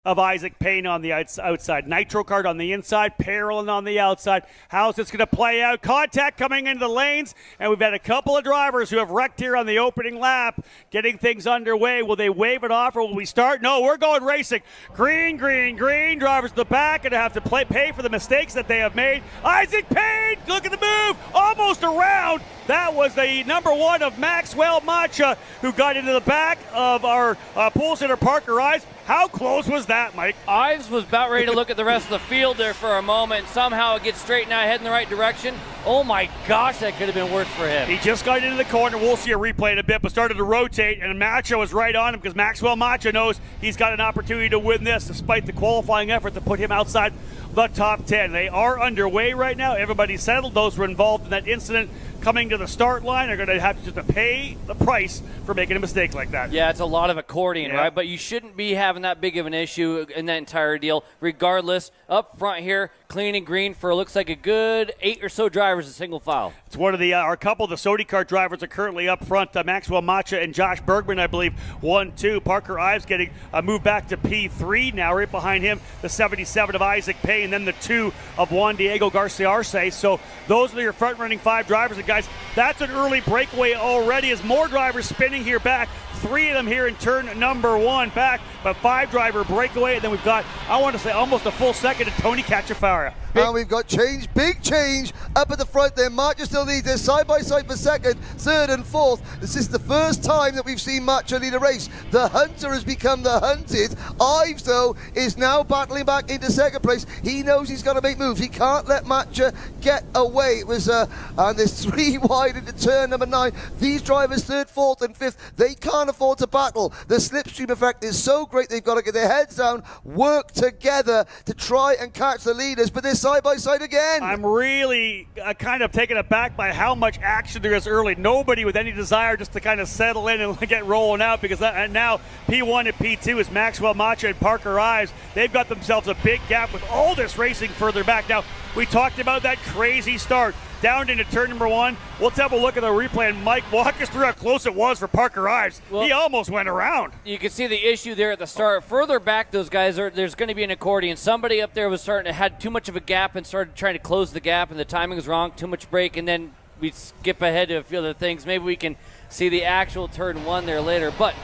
of Isaac Payne on the outside. Nitro Kart on the inside, Parolin on the outside. How's this going to play out? Contact coming into the lanes, and we've had a couple of drivers who have wrecked here on the opening lap, getting things underway. Will they wave it off, or will we start? No, we're going racing. Green, green, green. Drivers in the back going to have to pay for the mistakes that they have made. Isaac Payne, look at the move, almost around. That was the number one of Maxwell Macha, who got into the back of our pole sitter Parker Ives. How close was that, Mike? Ives was about ready to look at the rest of the field there for a moment. Somehow it gets straightened out, heading in the right direction. Oh my gosh, that could have been worse for him. He just got into the corner. We'll see a replay in a bit, but started to rotate, and Macha was right on him because Maxwell Macha knows he's got an opportunity to win this despite the qualifying effort to put him outside the top 10. They are underway right now. Everybody's settled. Those who were involved in that incident coming to the start line are going to have to pay the price for making a mistake like that. Yeah, it's a lot of accordion, right? But you shouldn't be having that big of an issue in that entire deal. Regardless, up front here, clean and green for looks like a good 8 or so drivers in single file. It's one of the our couple of the Sodi Kart drivers are currently up front. Maxwell Macha and Josh Bergman, I believe, 1-2. Parker Ives getting moved back to P3 now. Right behind him, the 77 of Isaac Payne, and then the 2 of Juan Diego Garcia Arce. So those are your front-running 5 drivers. And guys, that's an early breakaway already as more drivers spinning here back. 3 of them here in turn number 1 back, but 5-driver breakaway. And then we've got, I want to say, almost a full second to Tony Cacciafara. And we've got change, big change up at the front there. Macha still leads there side by side for second, third and fourth. This is the first time that we've seen Macha lead a race. The hunter has become the hunted. Ives, though, is now battling back into second place. He knows he's got to make moves. He can't let Macha get away. It was, and there's 3 wide into turn number 9. These drivers, third, fourth, and fifth, they can't afford to battle. The slipstream effect is so great, they've got to get their heads down, work together to try and catch the leaders. But they're side by side again. I'm really kind of taken aback by how much action there is early. Nobody with any desire just to kind of settle in and get rolling out, because and now P1 and P2 is Maxwell Macha and Parker Ives. They've got themselves a big gap with all this racing further back. Now, we talked about that crazy start down into turn number 1. Let's have a look at the replay, and Mike, walk us through how close it was for Parker Ives. Well, he almost went around. You can see the issue there at the start. Further back, those guys there's going to be an accordion. Somebody up there was starting to had too much of a gap and started trying to close the gap, and the timing was wrong, too much break, and then we skip ahead to a few other things. Maybe we can see the actual turn 1 there later, but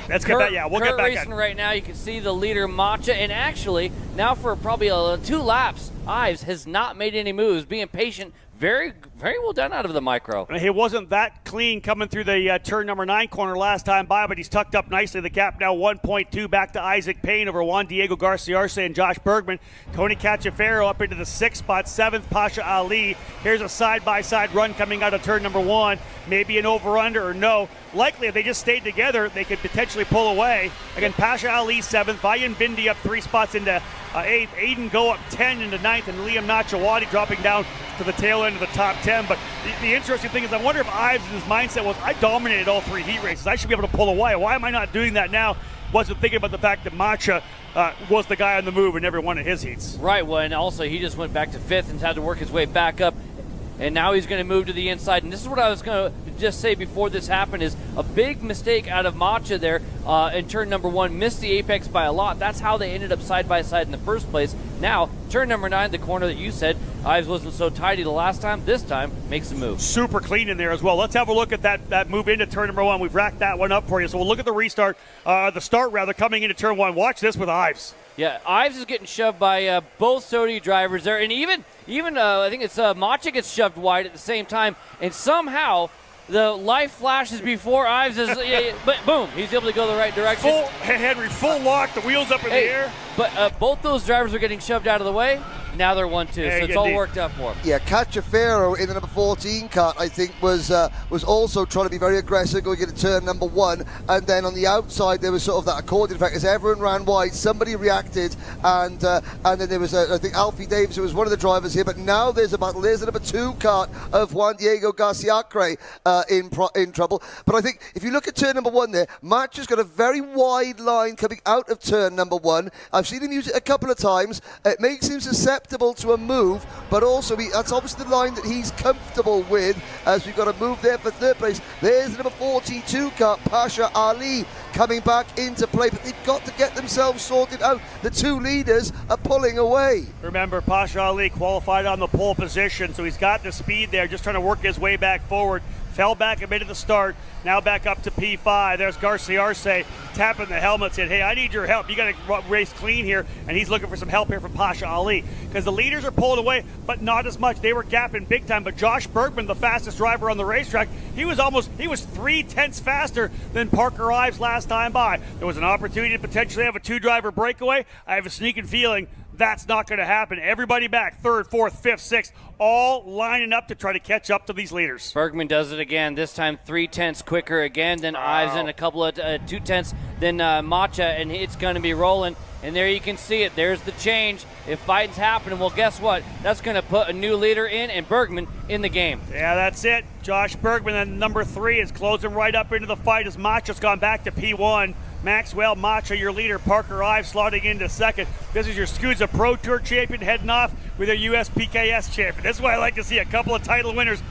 let's get back. Yeah, we'll get back racing right now. You can see the leader Macha, and actually now for probably 2 laps, Ives has not made any moves, being patient. Very, very well done out of the micro. It wasn't that clean coming through the turn number 9 corner last time by, but he's tucked up nicely. The gap now 1.2 back to Isaac Payne over Juan Diego Garcia Arce and Josh Bergman. Tony Cacciafaro up into the 6th spot, 7th Pasha Ali. Here's a side-by-side run coming out of turn number 1. Maybe an over-under or no. Likely, if they just stayed together, they could potentially pull away. Again, Pasha Ali 7th, Vayan Bindi up 3 spots into 8th, Aiden Go up 10 into 9th, and Liam Nachawadi dropping down to the tail end of the top 10. But the interesting thing is, I wonder if Ives' his mindset was, I dominated all 3 heat races. I should be able to pull away. Why am I not doing that now? Wasn't thinking about the fact that Macha was the guy on the move in every one of his heats. Right, well, and also he just went back to 5th and had to work his way back up. And now he's going to move to the inside. And this is what I was going to just say before this happened, is a big mistake out of Macha there in turn number 1. Missed the apex by a lot. That's how they ended up side by side in the first place. Now, turn number 9, the corner that you said, Ives wasn't so tidy the last time. This time, makes a move. Super clean in there as well. Let's have a look at that move into turn number 1. We've racked that one up for you. So we'll look at the restart, the start rather, coming into turn 1. Watch this with Ives. Yeah, Ives is getting shoved by both Sodi drivers there, and even I think it's Macha gets shoved wide at the same time, and somehow the life flashes before Ives is, but boom, he's able to go the right direction. Henry, full lock, the wheels up in the air. But both those drivers are getting shoved out of the way. Now they're 1-2, so it's all worked out for them. Yeah, Cacciafaro in the number 14 kart, I think, was also trying to be very aggressive, going into turn number 1, and then on the outside there was sort of that accordion effect as everyone ran wide. Somebody reacted, and then there was I think Alfie Davis, who was one of the drivers here. But now there's a battle. There's the number 2 kart of Juan Diego Garcia in trouble. But I think if you look at turn number 1 there, Macha's got a very wide line coming out of turn number 1. I've seen him use it a couple of times. It makes him susceptible susceptible to a move, but also that's obviously the line that he's comfortable with, as we've got a move there for third place. There's the number 42 car, Pasha Ali, coming back into play, but they've got to get themselves sorted out. The two leaders are pulling away. Remember, Pasha Ali qualified on the pole position, so he's got the speed there, just trying to work his way back forward. Fell back a bit at the start, now back up to P5. There's Garcia Arce tapping the helmet, saying, hey, I need your help. You got to race clean here, and he's looking for some help here from Pasha Ali, because the leaders are pulling away, but not as much. They were gapping big time, but Josh Bergman, the fastest driver on the racetrack, he was 3/10 faster than Parker Ives last time by. There was an opportunity to potentially have a two-driver breakaway. I have a sneaking feeling that's not going to happen. Everybody back, third, fourth, fifth, sixth, all lining up to try to catch up to these leaders. Bergman does it again, this time 3/10 quicker again than Ives, and a couple of 2/10 than Macha, and it's going to be rolling. And there you can see it. There's the change. If fighting's happening, well, guess what? That's going to put a new leader in, and Bergman in the game. Yeah, that's it. Josh Bergman, then number 3, is closing right up into the fight as Macha's gone back to P1. Maxwell Macha, your leader. Parker Ives slotting into second. This is your SKUSA Pro Tour champion heading off with a USPKS champion. This is why I like to see a couple of title winners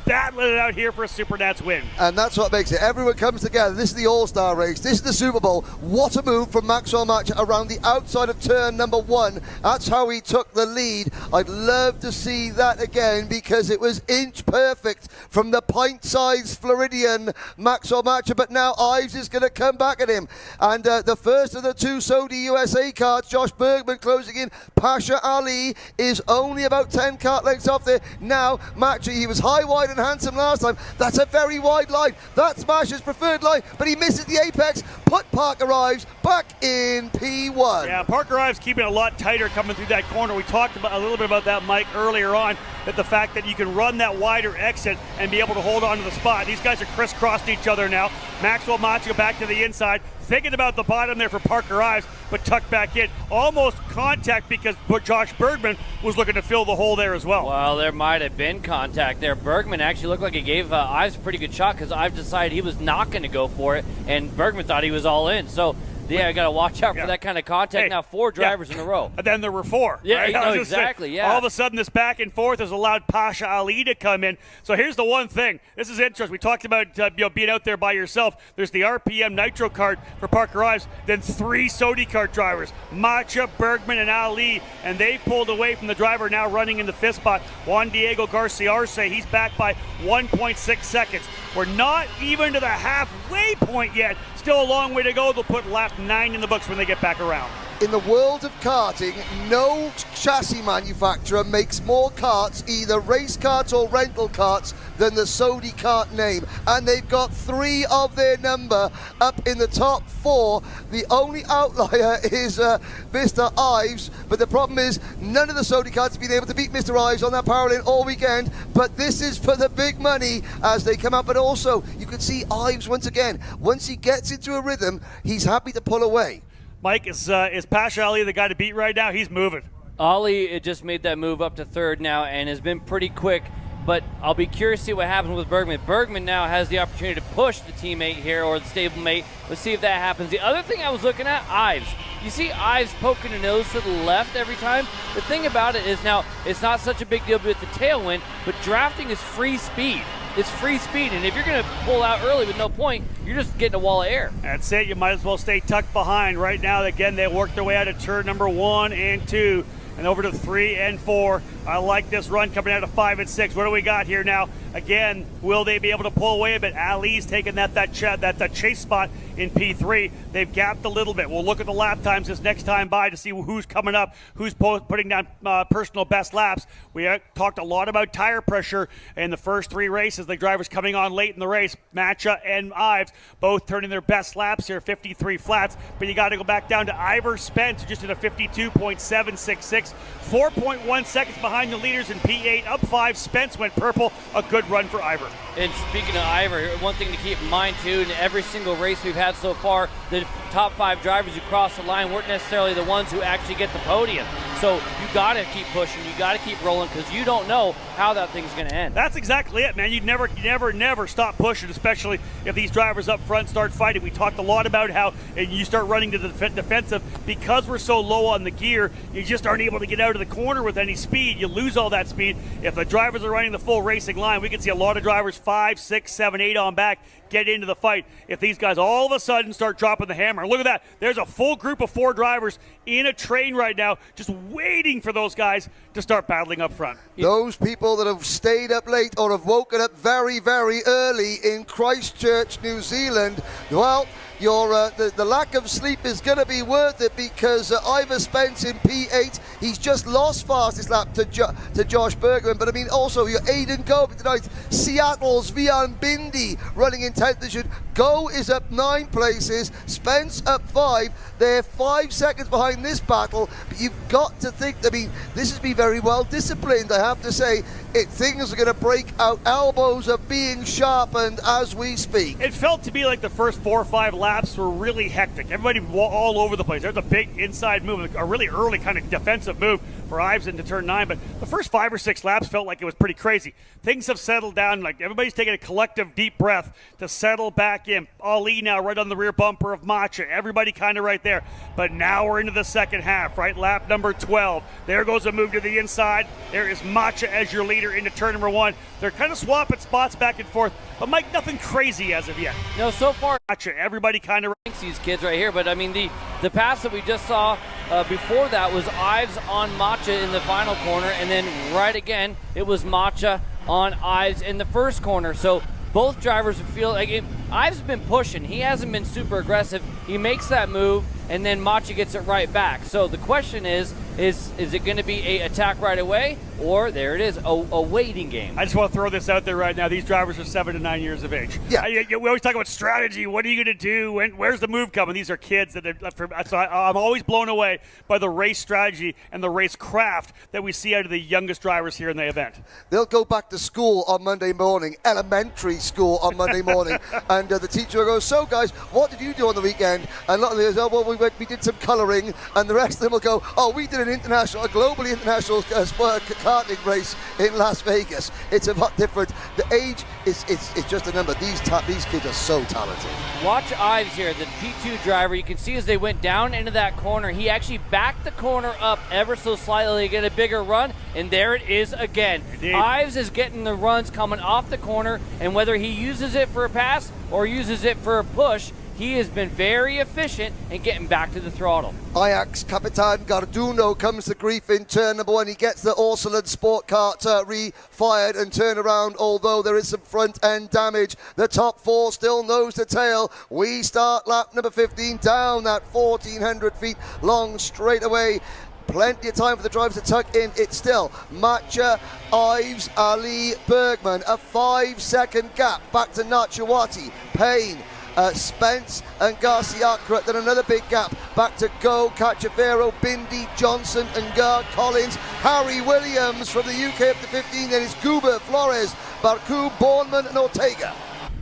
battling it out here for a SuperNats win. And that's what makes it. Everyone comes together. This is the All-Star race. This is the Super Bowl. What a move from Maxwell Macha around the outside of turn number 1. That's how he took the lead. I'd love to see that again, because it was inch perfect from the pint-sized Floridian Maxwell Macha, but now Ives is going to come back at him. And the first of the two Saudi USA cards, Josh Bergman closing in. Pasha Ali is only about 10 kart lengths off there. Now, Macha, he was high, wide and handsome last time. That's a very wide line. That's Masha's preferred line, but he misses the apex. Put Parker Ives back in P1. Yeah, Parker Ives keeping a lot tighter coming through that corner. We talked about a little bit about that, Mike, earlier on, that the fact that you can run that wider exit and be able to hold on to the spot. These guys are crisscrossed each other now. Maxwell Macha back to the inside, thinking about the bottom there for Parker Ives, but tucked back in. Almost contact, because Josh Bergman was looking to fill the hole there as well. Well, there might have been contact there. Bergman actually looked like he gave Ives a pretty good shot, because Ives decided he was not going to go for it, and Bergman thought he was all in. So, yeah, I got to watch out for that kind of contact. Now 4 drivers in a row. And then there were 4. Yeah, right? no, exactly. Yeah. All of a sudden, this back and forth has allowed Pasha Ali to come in. So here's the one thing. This is interesting. We talked about being out there by yourself. There's the RPM Nitro cart for Parker Ives, then 3 Sodi kart drivers, Macha, Bergman, and Ali, and they pulled away from the driver now running in the 5th spot, Juan Diego Garcia Arce. He's back by 1.6 seconds. We're not even to the halfway point yet. Still a long way to go. They'll put lap 9 in the books when they get back around. In the world of karting, no chassis manufacturer makes more karts, either race karts or rental karts, than the Sodi kart name. And they've got 3 of their number up in the top 4. The only outlier is Mr. Ives, but the problem is none of the Sodi karts have been able to beat Mr. Ives on that parallel all weekend. But this is for the big money as they come up. But also, you can see Ives once again. Once he gets into a rhythm, he's happy to pull away. Mike, is Pasha Ali the guy to beat right now? He's moving. Ali just made that move up to 3rd now and has been pretty quick, but I'll be curious to see what happens with Bergman. Bergman now has the opportunity to push the teammate here, or the stablemate. Let's see if that happens. The other thing I was looking at, Ives. You see Ives poking a nose to the left every time. The thing about it is now it's not such a big deal with the tailwind, but drafting is free speed. It's free speed, and if you're going to pull out early with no point, you're just getting a wall of air. That's it. You might as well stay tucked behind. Right now, again, they work their way out of turn number 1 and 2 and over to 3 and 4. I like this run coming out of 5 and 6. What do we got here now? Again, will they be able to pull away a bit? Ali's taking that chase spot in P3. They've gapped a little bit. We'll look at the lap times this next time by to see who's coming up, who's putting down personal best laps. We talked a lot about tire pressure in the first 3 races. The drivers coming on late in the race, Macha and Ives, both turning their best laps here, 53 flats. But you got to go back down to Ivor Spence, just in a 52.766, 4.1 seconds behind the leaders in P8, up 5. Spence went purple. A good run for Ivor. And speaking of Ivor, one thing to keep in mind too, in every single race we've had so far, the top 5 drivers who cross the line weren't necessarily the ones who actually get the podium. So you got to keep pushing. You got to keep rolling because you don't know how that thing's going to end. That's exactly it, man. You never stop pushing, especially if these drivers up front start fighting. We talked a lot about how you start running to the defensive because we're so low on the gear. You just aren't able to get out of the corner with any speed. You lose all that speed. If the drivers are running the full racing line, we can see a lot of drivers 5, 6, 7, 8 on back get into the fight. If these guys all of a sudden start dropping the hammer, look at that. There's a full group of 4 drivers in a train right now, just waiting for those guys to start battling up front. Those people that have stayed up late or have woken up very, very early in Christchurch, New Zealand, well, the lack of sleep is going to be worth it because Ivor Spence in P8, he's just lost fastest lap to Josh Bergman. But I mean, also your Aiden Gobi tonight, Seattle's Vian Bindi running in 10th position. Go is up 9 places, Spence up 5. They're 5 seconds behind this battle. But you've got to think, I mean, this has been very well disciplined, I have to say. Things are going to break out. Elbows are being sharpened as we speak. It felt to me like the first 4 or 5 laps were really hectic. Everybody all over the place. There's a big inside move, a really early kind of defensive move for Ives into turn 9. But the first 5 or 6 laps felt like it was pretty crazy. Things have settled down. Like everybody's taking a collective deep breath to settle back in. Ali now right on the rear bumper of Macha. Everybody kind of right there. But now we're into the second half, right? Lap number 12. There goes a move to the inside. There is Macha as your leader into turn number 1. They're kind of swapping spots back and forth, but Mike, nothing crazy as of yet. No, so far Macha, everybody kind of ranks these kids right here, but I mean the pass that we just saw before that was Ives on Macha in the final corner, and then right again it was Macha on Ives in the first corner. So both drivers feel like Ives has been pushing. He hasn't been super aggressive. He makes that move, and then Macha gets it right back. So the question is it going to be a attack right away, or there it is, a waiting game? I just want to throw this out there right now. These drivers are 7 to 9 years of age. Yeah. We always talk about strategy. What are you going to do? Where's the move coming? These are kids so I'm always blown away by the race strategy and the race craft that we see out of the youngest drivers here in the event. They'll go back to school on Monday morning, elementary school on Monday morning, and the teacher will go, so guys, what did you do on the weekend? And a lot of them go, well, we did some colouring, and the rest of them will go, oh, we did a globally international karting race in Las Vegas. It's a lot different. The age is just a number. These kids are so talented. Watch Ives here, the P2 driver. You can see as they went down into that corner, he actually backed the corner up ever so slightly to get a bigger run, and there it is again. Indeed. Ives is getting the runs coming off the corner, and whether he uses it for a pass or uses it for a push, he has been very efficient in getting back to the throttle. Ajax Capitan Garduno comes to grief in turn number 1. He gets the Orsolid Sport Kart re-fired and turned around, although there is some front-end damage. The top 4 still nose to tail. We start lap number 15 down that 1,400 feet long straightaway. Plenty of time for the drivers to tuck in. It's still Macha, Ives, Ali, Bergman. A 5-second gap back to Nachawati, Payne, Spence and Garcia-Acra. Then another big gap back to Go, Cacciavero, Bindi, Johnson and Gar Collins. Harry Williams from the UK up to 15. Then it's Guber, Flores, Barku, Bornman and Ortega.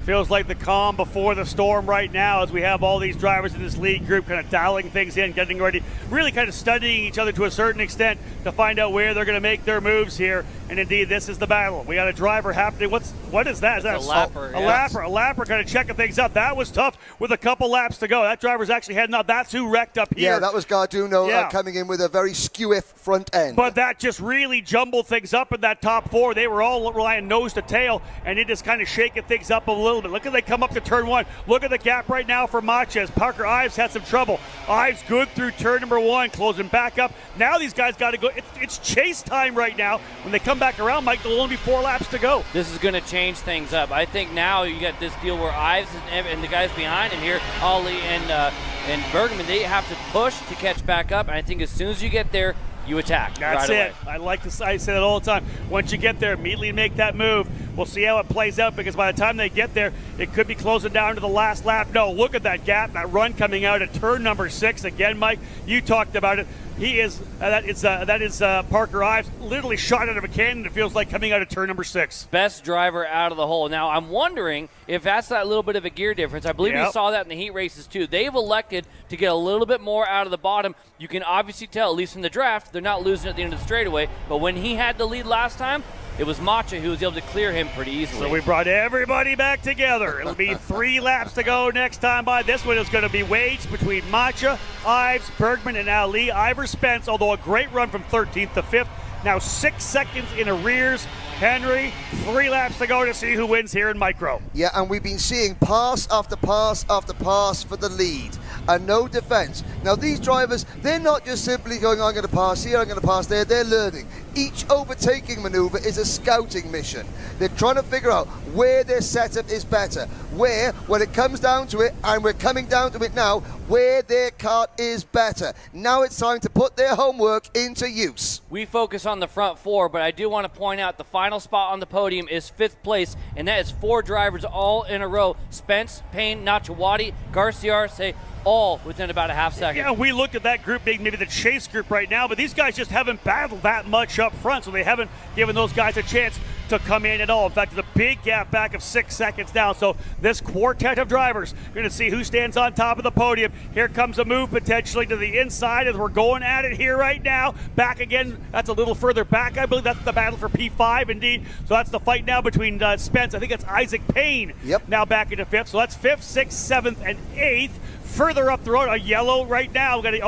Feels like the calm before the storm right now as we have all these drivers in this lead group kind of dialing things in, getting ready, really kind of studying each other to a certain extent to find out where they're going to make their moves here. And indeed, this is the battle. We got a driver happening. What is that? Is that a lapper? A lapper kind of checking things up. That was tough with a couple laps to go. That driver's actually heading up. That's who wrecked up here. Yeah, that was Garduno coming in with a very skew-if front end. But that just really jumbled things up in that top 4. They were all relying nose to tail, and it just kind of shaking things up a little bit. Look at they come up to turn 1. Look at the gap right now for Machez. Parker Ives had some trouble. Ives good through turn number 1, closing back up. Now these guys got to go. It's chase time right now. When they come back around, Mike, there'll only be 4 laps to go. This is going to change things up. I think now you got this deal where Ives and the guys behind him here, Ollie and Bergman, they have to push to catch back up. And I think as soon as you get there, you attack. That's right it. Away. I say that all the time. Once you get there, immediately make that move. We'll see how it plays out, because by the time they get there, it could be closing down to the last lap. No, look at that gap, that run coming out at turn number 6. Again, Mike, you talked about it. He is that is Parker Ives, literally shot out of a cannon. It feels like coming out of turn number 6. Best driver out of the hole. Now, I'm wondering if that's that little bit of a gear difference. I believe we saw that in the heat races too. They've elected to get a little bit more out of the bottom. You can obviously tell, at least in the draft, they're not losing at the end of the straightaway. But when he had the lead last time, it was Macha who was able to clear him pretty easily. So we brought everybody back together. It'll be 3 laps to go next time by. This one is going to be waged between Macha, Ives, Bergman, and Ali. Ivor Spence, although a great run from 13th to 5th, now 6 seconds in arrears. Henry, 3 laps to go to see who wins here in micro. Yeah, and we've been seeing pass after pass after pass for the lead, and no defense. Now, these drivers, they're not just simply going, I'm going to pass here, I'm going to pass there. They're learning. Each overtaking maneuver is a scouting mission. They're trying to figure out where their setup is better, where, when it comes down to it, and we're coming down to it now, where their kart is better. Now it's time to put their homework into use. We focus on the front 4, but I do want to point out the final spot on the podium is 5th place, and that is 4 drivers all in a row. Spence, Payne, Nachawati, Garcia Arce, all within about a half second. Yeah, we look at that group being maybe the chase group right now, but these guys just haven't battled that much up front, so they haven't given those guys a chance to come in at all. In fact, there's a big gap back of 6 seconds now, so this quartet of drivers going to see who stands on top of the podium. Here comes a move potentially to the inside as we're going at it here right now. Back again, that's a little further back. I believe that's the battle for P5 indeed. So that's the fight now between Spence. I think that's Isaac Payne now back into 5th. So that's 5th, 6th, 7th, and 8th. Further up the road, a yellow right now. He's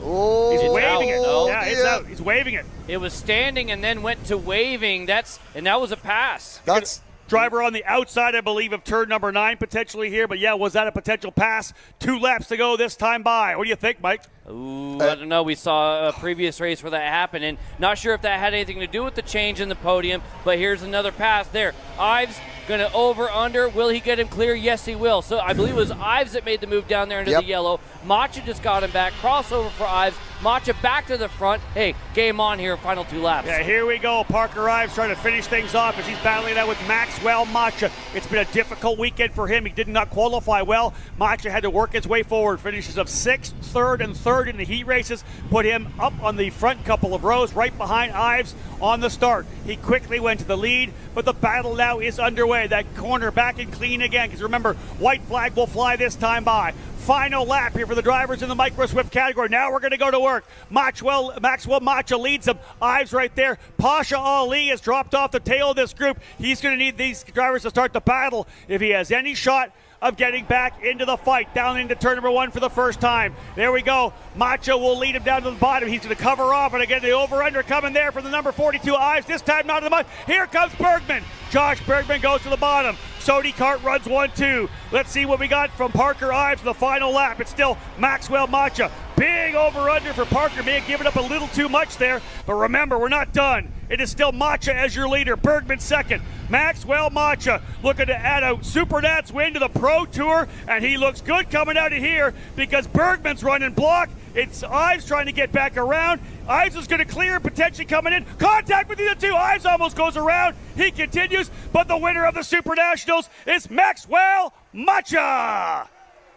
waving it. Yeah, it's out. He's waving it. It was standing and then went to waving. That was a pass. That's driver on the outside, I believe, of turn number 9 potentially here. But yeah, was that a potential pass? 2 laps to go this time by. What do you think, Mike? Ooh, I don't know. We saw a previous race where that happened, and not sure if that had anything to do with the change in the podium, but here's another pass there. Ives going to over, under. Will he get him clear? Yes, he will. So I believe it was Ives that made the move down there into the yellow. Macha just got him back. Crossover for Ives. Macha back to the front. Hey, game on here, final 2 laps. Yeah, here we go. Parker Ives trying to finish things off as he's battling that with Maxwell Macha. It's been a difficult weekend for him. He did not qualify well. Macha had to work his way forward. Finishes of 6th, 3rd, and 3rd in the heat races. Put him up on the front couple of rows, right behind Ives on the start. He quickly went to the lead, but the battle now is underway. That corner back and clean again, because remember, white flag will fly this time by. Final lap here for the drivers in the Micro Swift category. Now we're going to go to work. Maxwell Macha leads them. Ives right there. Pasha Ali has dropped off the tail of this group. He's going to need these drivers to start the battle if he has any shot of getting back into the fight, down into turn number 1 for the first time. There we go. Macha will lead him down to the bottom. He's going to cover off, and again, the over-under coming there from the number 42 Ives. This time not in the mud. Here comes Bergman. Josh Bergman goes to the bottom. Sody Kart runs 1-2. Let's see what we got from Parker Ives in the final lap. It's still Maxwell Macha. Big over-under for Parker. May have given up a little too much there, but remember, we're not done. It is still Macha as your leader. Bergman second. Maxwell Macha looking to add a SuperNats win to the Pro Tour, and he looks good coming out of here because Bergman's running block. It's Ives trying to get back around. Ives is going to clear, potentially coming in. Contact between the two. Ives almost goes around. He continues, but the winner of the Super Nationals is Maxwell Macha.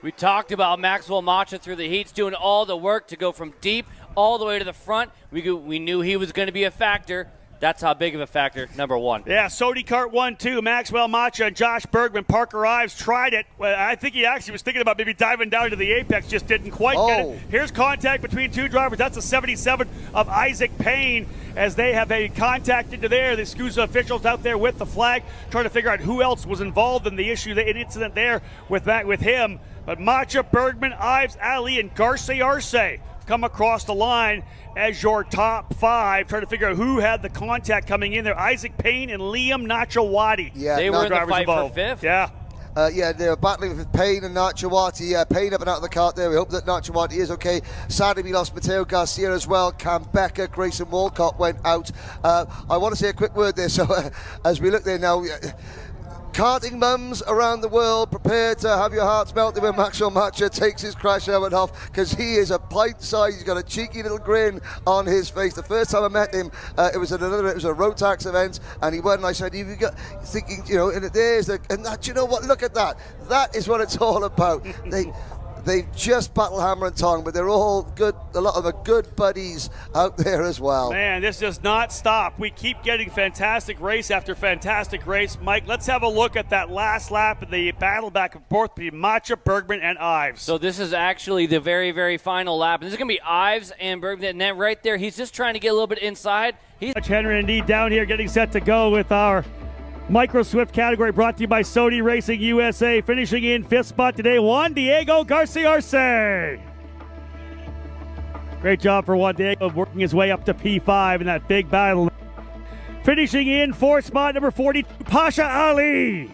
We talked about Maxwell Macha through the heats, doing all the work to go from deep all the way to the front. We knew he was going to be a factor. That's how big of a factor, number 1. Yeah, Sody Kart 1-2. Maxwell Macha and Josh Bergman. Parker Ives tried it. Well, I think he actually was thinking about maybe diving down to the apex, just didn't quite get it. Here's contact between 2 drivers. That's a 77 of Isaac Payne as they have a contact into there. The SKUSA officials out there with the flag trying to figure out who else was involved in the issue, an incident there with him. But Macha, Bergman, Ives, Ali, and Garcia Arce come across the line as your top 5, trying to figure out who had the contact coming in there. Isaac Payne and Liam Nachawati. Yeah, they were in the fight for 5th. Yeah. They were battling with Payne and Nachawati. Payne up and out of the cart there. We hope that Nachawati is okay. Sadly, we lost Mateo Garcia as well. Cam Becker, Grayson Walcott went out. I want to say a quick word there. So as we look there now, Karting mums around the world, prepare to have your hearts melted when Maxwell Matcha takes his crash helmet off, because he is a pint size. He's got a cheeky little grin on his face. The first time I met him, it was a Rotax event, and he won. And I said, "You got thinking, you know?" And there's and that, you know what? Look at that. That is what it's all about. They just battle hammer and tongue, but they're all good. A lot of them are good buddies out there as well. Man, this does not stop. We keep getting fantastic race after fantastic race. Mike, let's have a look at that last lap of the battle back and forth between Matcha, Bergman, and Ives. So this is actually the very, very final lap. And this is going to be Ives and Bergman. And then right there, he's just trying to get a little bit inside. Henry indeed down here getting set to go with our Micro Swift category, brought to you by Sodi Racing USA. Finishing in 5th spot today, Juan Diego Garcia. Great job for Juan Diego, working his way up to P5 in that big battle. Finishing in 4th spot, number 42, Pasha Ali.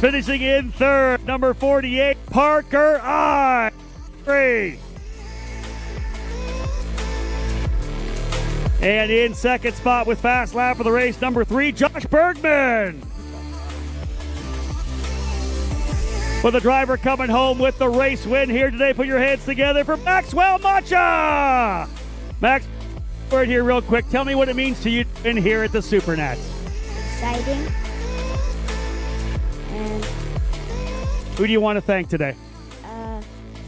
Finishing in 3rd, number 48, Parker I. And in 2nd spot with fast lap of the race, number 3, Josh Bergman. For the driver coming home with the race win here today, put your hands together for Maxwell Matcha. Max, word here real quick. Tell me what it means to you in here at the SuperNats. Exciting. And who do you want to thank today?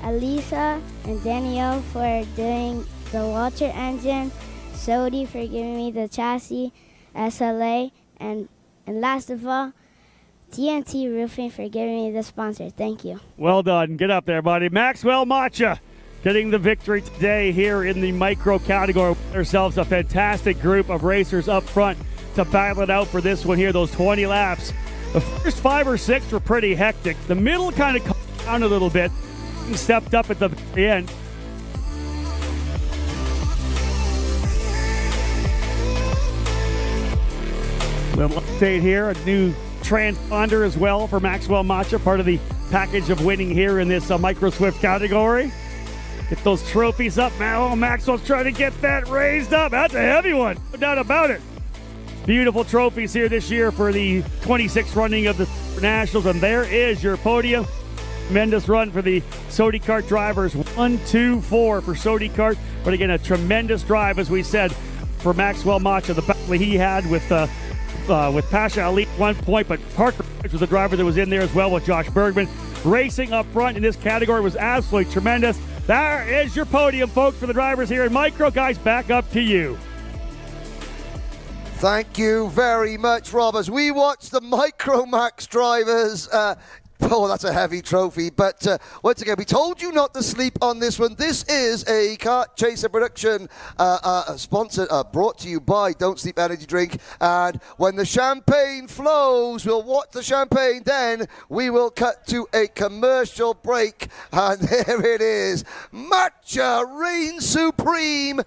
Alisa and Danielle for doing the water engine, Sodi for giving me the chassis, SLA, and last of all, TNT Roofing for giving me the sponsor. Thank you. Well done. Get up there, buddy. Maxwell Matcha getting the victory today here in the micro category. Ourselves a fantastic group of racers up front to battle it out for this one here, those 20 laps. The first 5 or 6 were pretty hectic. The middle kind of calmed down a little bit and stepped up at the end. Little update here, a new transponder as well for Maxwell Matcha, part of the package of winning here in this Micro Swift category. Get those trophies up now. Oh, Maxwell's trying to get that raised up. That's a heavy one, no doubt about it. Beautiful trophies here this year for the 26th running of the Nationals, and there is your podium. Tremendous run for the Sodi Kart drivers. 1, 2, 4 for Sodi Kart, but again, a tremendous drive, as we said, for Maxwell Matcha. The battle he had with Pasha Ali at one point, but Parker was the driver that was in there as well with Josh Bergman. Racing up front in this category was absolutely tremendous. There is your podium, folks, for the drivers here in Micro. Guys, back up to you. Thank you very much, Rob. As we watch the Micromax drivers, oh, that's a heavy trophy. But once again, we told you not to sleep on this one. This is a Kart Chaser production sponsored, brought to you by Don't Sleep Energy Drink. And when the champagne flows, we'll watch the champagne. Then we will cut to a commercial break. And there it is. Matcha reigns supreme.